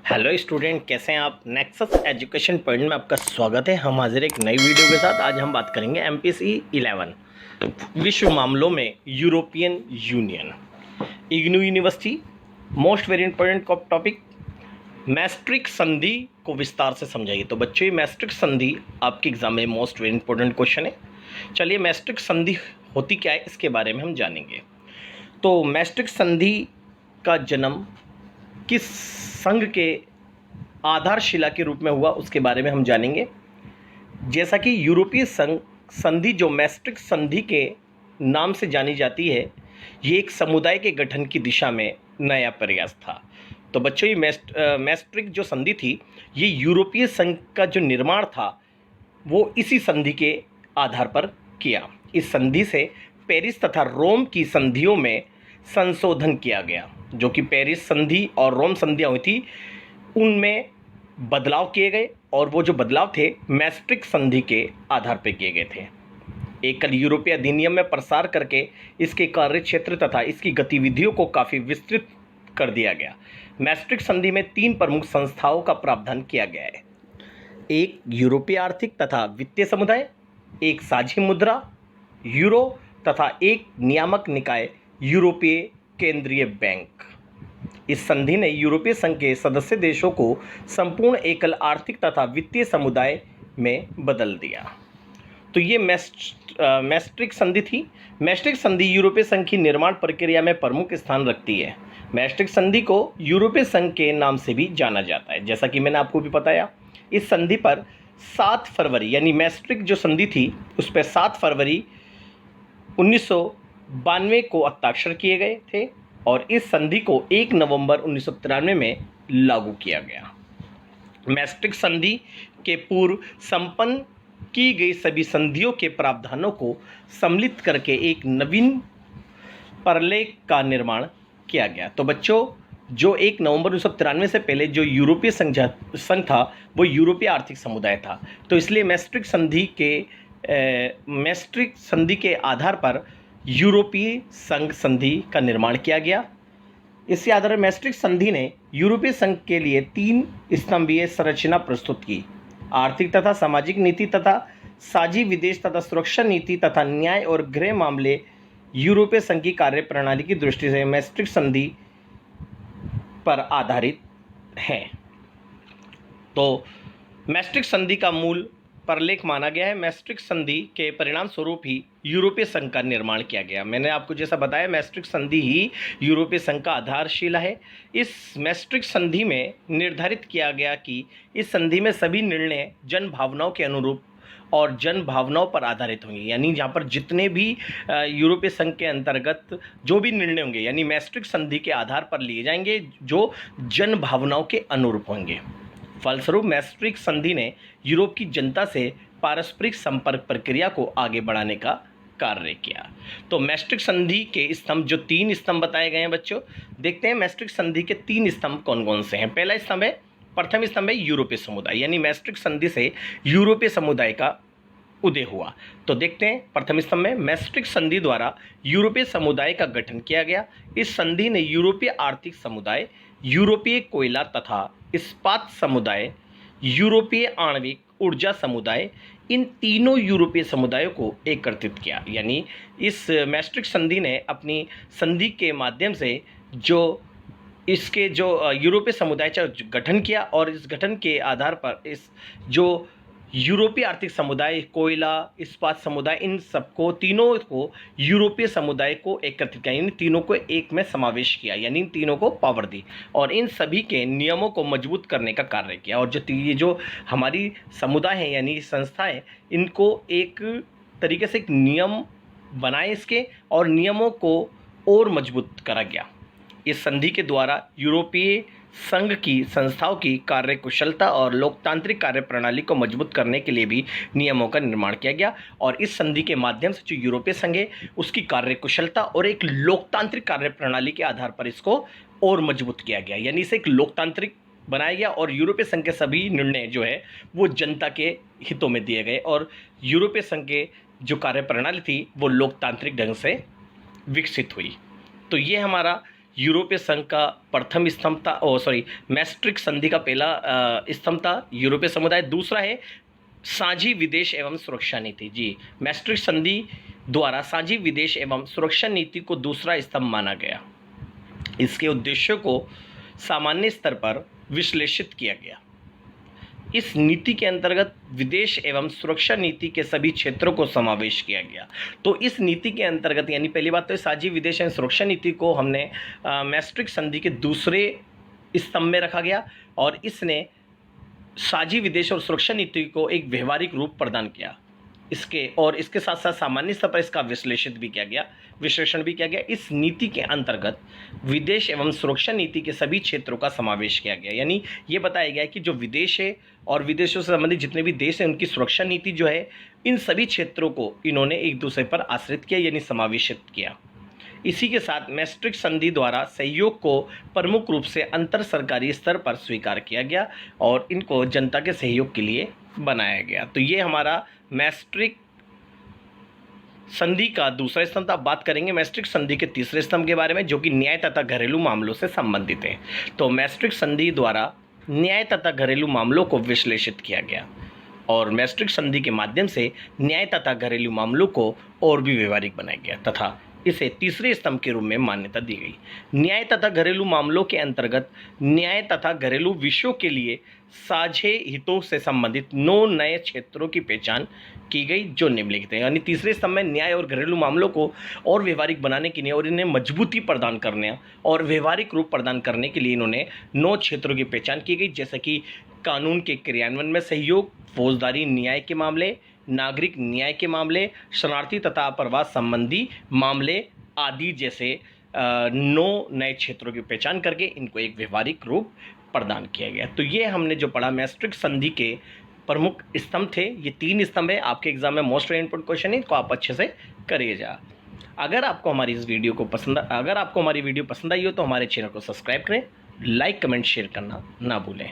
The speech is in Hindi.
हेलो स्टूडेंट, कैसे हैं आप। नेक्सस एजुकेशन पॉइंट में आपका स्वागत है। हम हाजिर एक नई वीडियो के साथ। आज हम बात करेंगे एमपीसी 11 विश्व मामलों में European Union IGNOU university. Most very important topic, Maastricht संधि को विस्तार से समझाइए। तो बच्चों, ये मैस्ट्रिक्ट संधि आपके एग्जाम में मोस्ट वेरी इंपॉर्टेंट क्वेश्चन है। चलिए, मैस्ट्रिक्ट संधि होती क्या है इसके बारे में हम जानेंगे। तो मैस्ट्रिक्ट संधि का जन्म किस संघ के आधारशिला के रूप में हुआ उसके बारे में हम जानेंगे। जैसा कि यूरोपीय संघ संधि जो मैस्ट्रिक्ट संधि के नाम से जानी जाती है, ये एक समुदाय के गठन की दिशा में नया प्रयास था। तो बच्चों, ये मैस्ट्रिक्ट जो संधि थी, ये यूरोपीय संघ का जो निर्माण था वो इसी संधि के आधार पर किया। इस संधि से पेरिस तथा रोम की संधियों में संशोधन किया गया। जो कि पेरिस संधि और रोम संधियाँ हुई थी, उनमें बदलाव किए गए, और वो जो बदलाव थे मैस्ट्रिक्ट संधि के आधार पर किए गए थे। एकल यूरोपीय अधिनियम में प्रसार करके इसके कार्य क्षेत्र तथा इसकी गतिविधियों को काफ़ी विस्तृत कर दिया गया। मैस्ट्रिक्ट संधि में 3 प्रमुख संस्थाओं का प्रावधान किया गया है। एक यूरोपीय आर्थिक तथा वित्तीय समुदाय, एक साझी मुद्रा यूरो तथा एक नियामक निकाय यूरोपीय केंद्रीय बैंक। इस संधि ने यूरोपीय संघ के सदस्य देशों को संपूर्ण एकल आर्थिक तथा वित्तीय समुदाय में बदल दिया। तो ये मैस्ट्रिक्ट संधि थी। मैस्ट्रिक्ट संधि यूरोपीय संघ की निर्माण प्रक्रिया में प्रमुख स्थान रखती है। मैस्ट्रिक्ट संधि को यूरोपीय संघ के नाम से भी जाना जाता है, जैसा कि मैंने आपको भी बताया। इस संधि पर 7 फरवरी, यानी मैस्ट्रिक्ट जो संधि थी उस पर 7 फरवरी 1992 को हस्ताक्षर किए गए थे, और इस संधि को 1 नवंबर 1993 में लागू किया गया। मैस्ट्रिक्ट संधि के पूर्व संपन्न की गई सभी संधियों के प्रावधानों को सम्मिलित करके एक नवीन प्रलेख का निर्माण किया गया। तो बच्चों, जो 1 नवंबर 1993 से पहले जो यूरोपीय संघ था वो यूरोपीय आर्थिक समुदाय था। तो इसलिए मैस्ट्रिक्ट संधि के आधार पर यूरोपीय संघ संधि का निर्माण किया गया। इसके आधार पर मैस्ट्रिक्ट संधि ने यूरोपीय संघ के लिए 3 स्तंभीय संरचना प्रस्तुत की। आर्थिक तथा सामाजिक नीति तथा साझी विदेश तथा सुरक्षा नीति तथा न्याय और गृह मामले यूरोपीय संघ की कार्य प्रणाली की दृष्टि से मैस्ट्रिक्ट संधि पर आधारित है। तो मैस्ट्रिक्ट संधि का मूल प्रलेख माना गया है। मैस्ट्रिक्ट संधि के परिणाम स्वरूप ही यूरोपीय संघ का निर्माण किया गया। मैंने आपको जैसा बताया, मैस्ट्रिक्ट संधि ही यूरोपीय संघ का आधारशिला है। इस मैस्ट्रिक्ट संधि में निर्धारित किया गया कि इस संधि में सभी निर्णय जन भावनाओं के अनुरूप और जन भावनाओं पर आधारित होंगे। यानी जहाँ पर जितने भी यूरोपीय संघ के अंतर्गत जो भी निर्णय होंगे, यानी मैस्ट्रिक्ट संधि के आधार पर लिए जाएंगे, जो जन भावनाओं के अनुरूप होंगे। फलस्वरूप मैस्ट्रिक्ट संधि ने यूरोप की जनता से पारस्परिक संपर्क प्रक्रिया को आगे बढ़ाने का कार्य किया। तो मैस्ट्रिक्ट संधि के स्तंभ, जो 3 स्तंभ बताए गए हैं बच्चों, देखते हैं मैस्ट्रिक्ट संधि के 3 स्तंभ कौन कौन से हैं। प्रथम स्तंभ है यूरोपीय समुदाय, यानी मैस्ट्रिक्ट संधि से यूरोपीय समुदाय का उदय हुआ। तो देखते हैं, प्रथम स्तंभ में मैस्ट्रिक्ट संधि द्वारा यूरोपीय समुदाय का गठन किया गया। इस संधि ने यूरोपीय आर्थिक समुदाय, यूरोपीय कोयला तथा इस्पात समुदाय, यूरोपीय आणविक ऊर्जा समुदाय, इन तीनों यूरोपीय समुदायों को एकत्रित किया। यानी इस मैस्ट्रिक्ट संधि ने अपनी संधि के माध्यम से जो इसके जो यूरोपीय समुदाय का गठन किया, और इस गठन के आधार पर इस जो यूरोपीय आर्थिक समुदाय, कोयला, इस्पात समुदाय, इन सबको, तीनों को यूरोपीय समुदाय को एकत्रित किया, इन तीनों को एक में समावेश किया, यानी इन तीनों को पावर दी, और इन सभी के नियमों को मजबूत करने का कार्य किया। और ये जो हमारी समुदाय है, यानी संस्था है, इनको एक तरीके से एक नियम बनाए इसके, और नियमों को और मजबूत करा गया। इस संधि के द्वारा यूरोपीय संघ की संस्थाओं की कार्यकुशलता और लोकतांत्रिक कार्य प्रणाली को मजबूत करने के लिए भी नियमों का निर्माण किया गया। और इस संधि के माध्यम से जो यूरोपीय संघ है उसकी कार्यकुशलता और एक लोकतांत्रिक कार्य प्रणाली के आधार पर इसको और मजबूत किया गया। यानी इसे एक लोकतांत्रिक बनाया गया, और यूरोपीय संघ के सभी निर्णय जो है वो जनता के हितों में दिए गए, और यूरोपीय संघ के जो कार्य प्रणाली थी वो लोकतांत्रिक ढंग से विकसित हुई। तो ये हमारा यूरोपीय संघ का प्रथम स्तंभ था, मैस्ट्रिक्ट संधि का पहला स्तंभ था यूरोपीय समुदाय। दूसरा है साझी विदेश एवं सुरक्षा नीति। जी, मैस्ट्रिक्ट संधि द्वारा साझी विदेश एवं सुरक्षा नीति को दूसरा स्तंभ माना गया। इसके उद्देश्यों को सामान्य स्तर पर विश्लेषित किया गया। इस नीति के अंतर्गत विदेश एवं सुरक्षा नीति के सभी क्षेत्रों को समावेश किया गया। तो इस नीति के अंतर्गत, यानी पहली बात तो साझी विदेश एवं सुरक्षा नीति को हमने मैस्ट्रिक्ट संधि के दूसरे स्तंभ में रखा गया और इसने साझी विदेश और सुरक्षा नीति को एक व्यवहारिक रूप प्रदान किया। इसके साथ साथ सामान्य स्तर पर इसका विश्लेषण भी किया गया। इस नीति के अंतर्गत विदेश एवं सुरक्षा नीति के सभी क्षेत्रों का समावेश किया गया। यानी ये बताया गया कि जो विदेश है और विदेशों से संबंधित जितने भी देश हैं उनकी सुरक्षा नीति जो है, इन सभी क्षेत्रों को इन्होंने एक दूसरे पर आश्रित किया, यानी समावेशित किया। इसी के साथ मैस्ट्रिक्ट संधि द्वारा सहयोग को प्रमुख रूप से अंतर सरकारी स्तर पर स्वीकार किया गया और इनको जनता के सहयोग के लिए बनाया गया। तो ये हमारा मैस्ट्रिक्ट संधि का दूसरा स्तंभ था। बात करेंगे मैस्ट्रिक्ट संधि के तीसरे स्तंभ के बारे में, जो कि न्याय तथा घरेलू मामलों से संबंधित है। तो मैस्ट्रिक्ट संधि द्वारा न्याय तथा घरेलू मामलों को विश्लेषित किया गया और मैस्ट्रिक्ट संधि के माध्यम से न्याय तथा घरेलू मामलों को और भी व्यवहारिक बनाया गया तथा इसे तीसरे स्तंभ के रूप में मान्यता दी गई। न्याय तथा घरेलू मामलों के अंतर्गत न्याय तथा घरेलू विषयों के लिए साझे हितों से संबंधित 9 नए क्षेत्रों की पहचान की गई, जो निम्नलिखित हैं। यानी तीसरे स्तंभ में न्याय और घरेलू मामलों को और व्यवहारिक बनाने के लिए और इन्हें मजबूती प्रदान करने और व्यवहारिक रूप प्रदान करने के लिए इन्होंने 9 क्षेत्रों की पहचान की गई, जैसे कि कानून के क्रियान्वयन में सहयोग, फौजदारी न्याय के मामले, नागरिक न्याय के मामले, शरणार्थी तथा प्रवास संबंधी मामले आदि जैसे 9 नए क्षेत्रों की पहचान करके इनको एक व्यवहारिक रूप प्रदान किया गया। तो ये हमने जो पढ़ा मैस्ट्रिक्ट संधि के प्रमुख स्तंभ थे। ये 3 स्तंभ है। आपके एग्जाम में मोस्ट इम्पोर्टेंट क्वेश्चन है, इनको आप अच्छे से करिएगा। अगर आपको हमारी वीडियो पसंद आई हो तो हमारे चैनल को सब्सक्राइब करें, लाइक कमेंट शेयर करना ना भूलें।